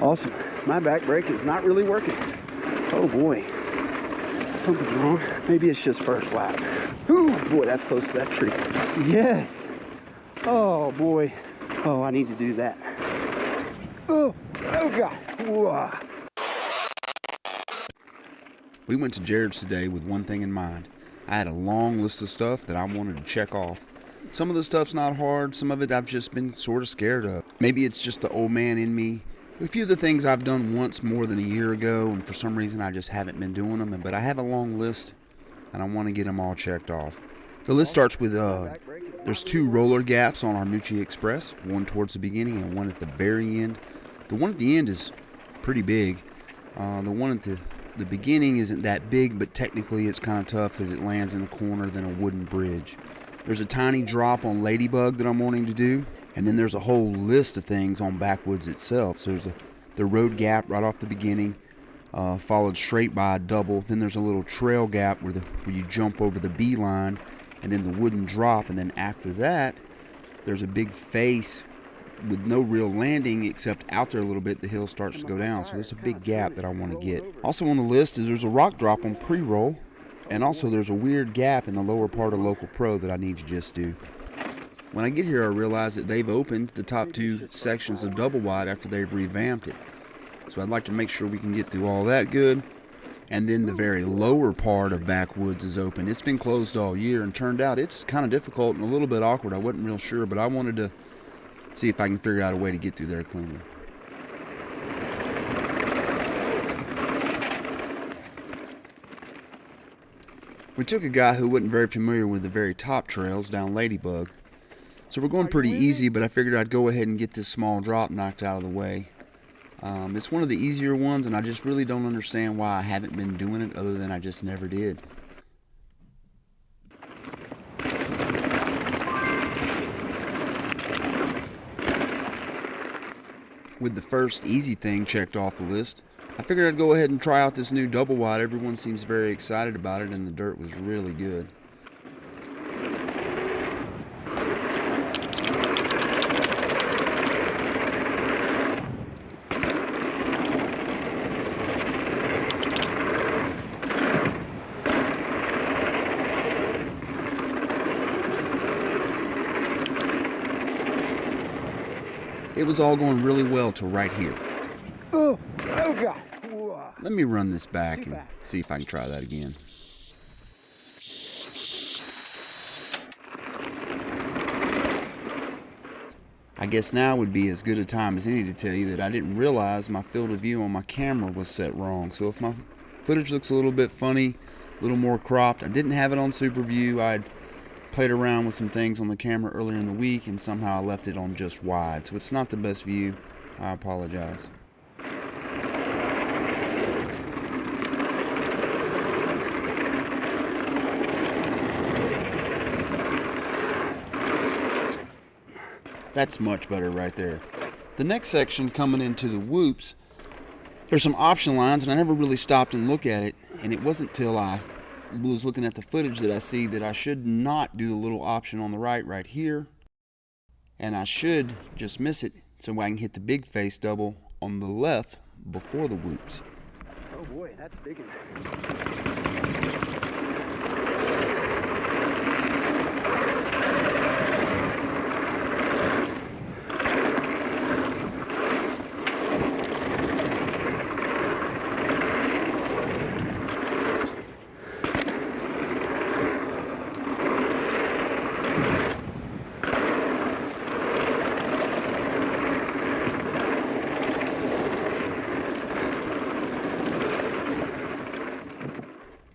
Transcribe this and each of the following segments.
Awesome. My back brake is not really working. Oh boy. Something's wrong. Maybe it's just first lap. Ooh, boy, that's close to that tree. Yes. Oh boy. Oh, I need to do that. Oh God. Whoa. We went to Jarrod's today with one thing in mind. I had a long list of stuff that I wanted to check off. Some of the stuff's not hard, some of it I've just been sort of scared of. Maybe it's just the old man in me. A few of the things I've done once more than a year ago, and for some reason I just haven't been doing them. But I have a long list, and I want to get them all checked off. The list starts with, there's 2 roller gaps on Armuchee Express, one towards the beginning and one at the very end. The one at the end is pretty big. The one at the beginning isn't that big, but technically it's kind of tough because it lands in a corner than a wooden bridge. There's a tiny drop on Ladybug that I'm wanting to do, and then there's a whole list of things on Backwoods itself. So there's the road gap right off the beginning, followed straight by a double. Then there's a little trail gap where you jump over the B line, and then the wooden drop, and then after that, there's a big face with no real landing except out there a little bit. The hill starts to go down, so there's a big gap that I want to get. Also on the list is there's a rock drop on pre-roll, and also there's a weird gap in the lower part of Local Pro that I need to just do. When I get here, I realize that they've opened the top 2 sections of double wide after they've revamped it. So I'd like to make sure we can get through all that good. And then the very lower part of Backwoods is open. It's been closed all year, and turned out it's kind of difficult and a little bit awkward. I wasn't real sure, but I wanted to see if I can figure out a way to get through there cleanly. We took a guy who wasn't very familiar with the very top trails down Ladybug. So we're going pretty easy, but I figured I'd go ahead and get this small drop knocked out of the way. It's one of the easier ones, and I just really don't understand why I haven't been doing it other than I just never did. With the first easy thing checked off the list, I figured I'd go ahead and try out this new double wide. Everyone seems very excited about it, and the dirt was really good. It was all going really well till right here. Oh God. Whoa. Let me run this back and see if I can try that again. I guess now would be as good a time as any to tell you that I didn't realize my field of view on my camera was set wrong. So if my footage looks a little bit funny, a little more cropped, I didn't have it on super view. I'd played around with some things on the camera earlier in the week, and somehow I left it on just wide. So it's not the best view. I apologize. That's much better right there. The next section coming into the whoops, there's some option lines, and I never really stopped and looked at it, and it wasn't till I was looking at the footage that I see that I should not do the little option on the right here, and I should just miss it so I can hit the big face double on the left before the whoops. Oh boy, that's big.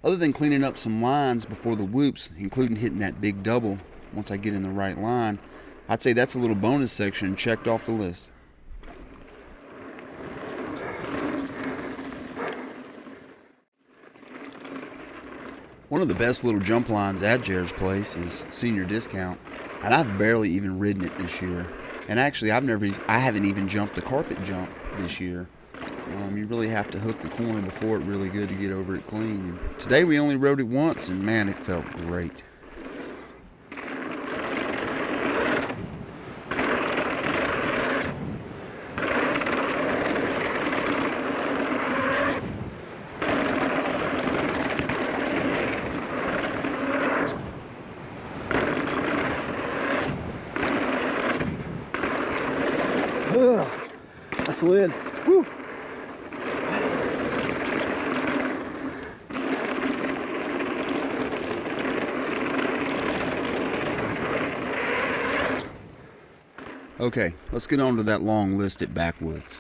Other than cleaning up some lines before the whoops, including hitting that big double once I get in the right line, I'd say that's a little bonus section checked off the list. One of the best little jump lines at Jarrod's place is Senior Discount, and I've barely even ridden it this year. And actually, I haven't even jumped the carpet jump this year. You really have to hook the corner before it really good to get over it clean. And today we only rode it once, and man, it felt great. Ugh, I slid. Whew. Okay, let's get on to that long list at Backwoods.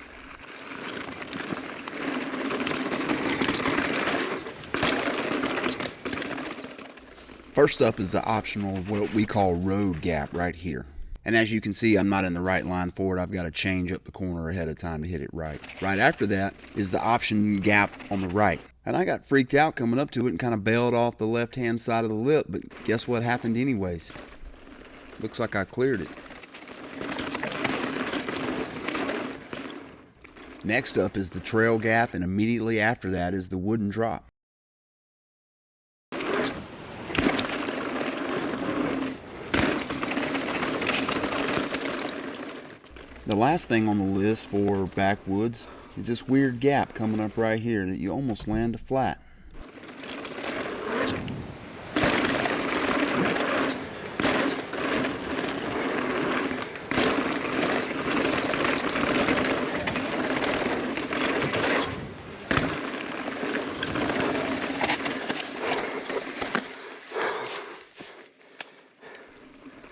First up is the optional, what we call road gap right here. And as you can see, I'm not in the right line for it. I've got to change up the corner ahead of time to hit it right. Right after that is the option gap on the right. And I got freaked out coming up to it and kind of bailed off the left-hand side of the lip, but guess what happened anyways? Looks like I cleared it. Next up is the trail gap, and immediately after that is the wooden drop. The last thing on the list for Backwoods is this weird gap coming up right here that you almost land flat.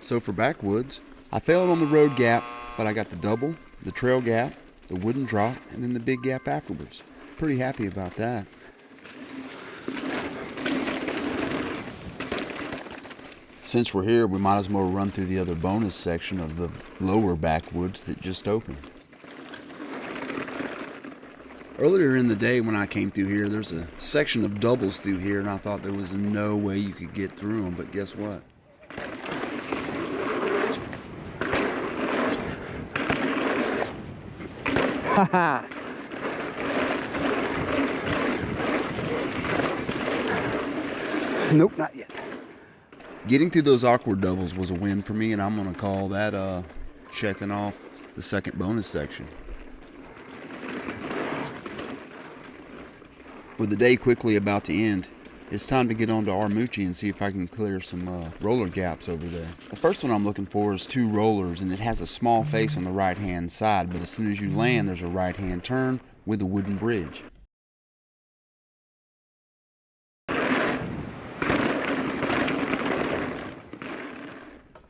So for Backwoods, I failed on the road gap, but I got the double, the trail gap, the wooden drop, and then the big gap afterwards. Pretty happy about that. Since we're here, we might as well run through the other bonus section of the lower Backwoods that just opened. Earlier in the day when I came through here, there's a section of doubles through here, and I thought there was no way you could get through them, but guess what? Haha. Nope, not yet. Getting through those awkward doubles was a win for me, and I'm going to call that checking off the second bonus section. With the day quickly about to end, it's time to get on to Armuchee and see if I can clear some roller gaps over there. The first one I'm looking for is 2 rollers, and it has a small face on the right hand side, but as soon as you land there's a right hand turn with a wooden bridge.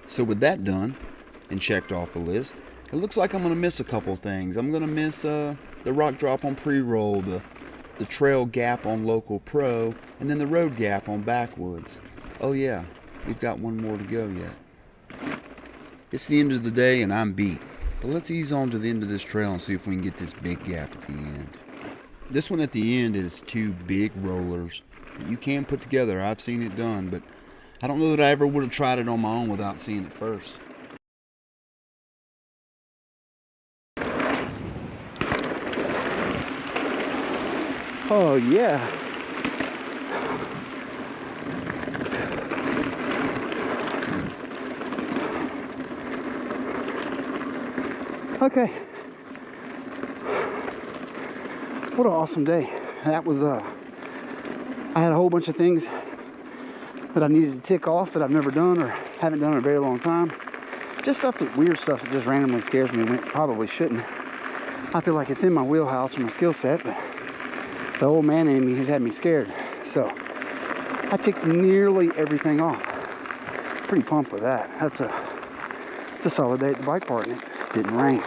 So with that done and checked off the list, it looks like I'm going to miss a couple things. I'm going to miss the rock drop on pre-roll, the trail gap on local pro, and then the road gap on Backwoods. Oh yeah, we've got one more to go yet. It's the end of the day and I'm beat, but let's ease on to the end of this trail and see if we can get this big gap at the end. This one at the end is 2 big rollers that you can put together. I've seen it done, but I don't know that I ever would have tried it on my own without seeing it first. Oh yeah. Okay. What an awesome day. That was I had a whole bunch of things that I needed to tick off that I've never done or haven't done in a very long time. Just weird stuff that just randomly scares me when it probably shouldn't. I feel like it's in my wheelhouse or my skill set, but the old man in me has had me scared. So I ticked nearly everything off. Pretty pumped with that. It's a solid day at the bike park and it didn't rain.